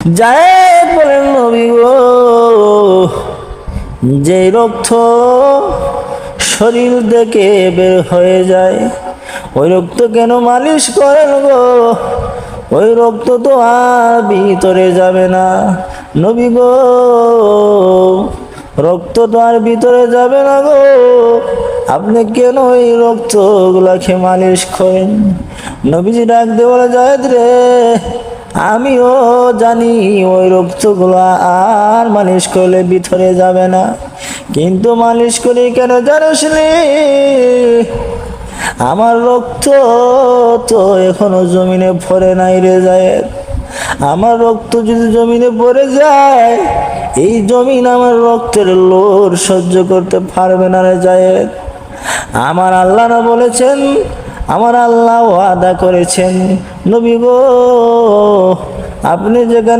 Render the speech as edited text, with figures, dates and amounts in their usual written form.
জায়েদ বলেন, নবী গো, যে রক্ত শরীর থেকে বের হয়ে যায় ওই রক্ত কেন মালিশ করেন গো? ওই রক্ত তো আর ভিতরে যাবে না। নবী গো, রক্ত তো আর ভিতরে যাবে না গো, আপনি কেন ওই রক্তগুলাকে মালিশ করেন? নবীজি ডাক দিয়ে বলে, জায়েদ রে, আমিও জানি ওই রক্তগুলো আর মালিশ করলে ভিতরে যাবে না, কিন্তু মালিশ করি কেন জানিস নি? আমার রক্ত তো এখনো জমিনে পড়ে নাই রে জায়েদ। আমার রক্ত যদি জমিনে পড়ে যায়, এই জমিন আমার রক্তের লোর সহ্য করতে পারবে না রে জায়েদ। আমার আল্লাহ না বলেছেন, আমার আল্লাহ ওয়াদা করেছেন, নবী গো, আপনি যেখানে